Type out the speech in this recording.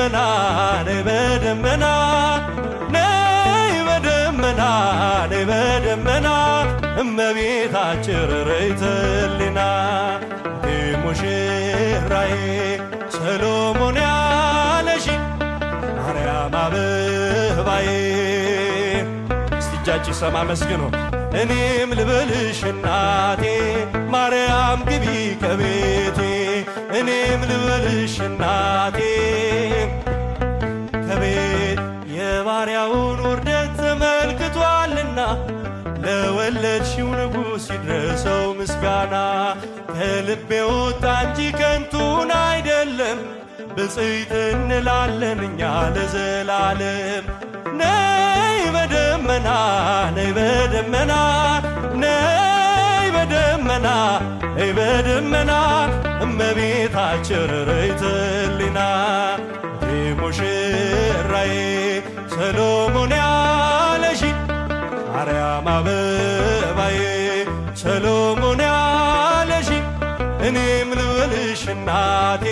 በደመና ነይ በደመና ነይ በደመና ነይ በደመና እመቤታችን ርርይተ ሕሊና ሙሽራዬ ሰሎሞን ያለሽ ማርያም አበባዬ እስቲ እጃችሁ ሰማ መስግኑ እኔም ልበልሽ እናቴ ማርያም ግቢ ከቤቴ እኔም ልበልሽ እናቴ ከቤት የባሪያውን ውርደት ተመልክቷልና ለወለድሽው ንጉሥ ይድረሰው ምስጋና ከልቤ ወጣ እንጂ ከንቱን አይደለም ብፅዕት እንላለን እኛ ለዘላለም ነይ በደመና ነይ በደመና ነይ በደመና ነይ በደመና እመቤታችን ርርይተ ሕሊና ሙሽራዬ ሰሎሞን ያለሽ ማርያም አበባዬ ሰሎሞን ያለሽ እኔም ልበልሽ እናቴ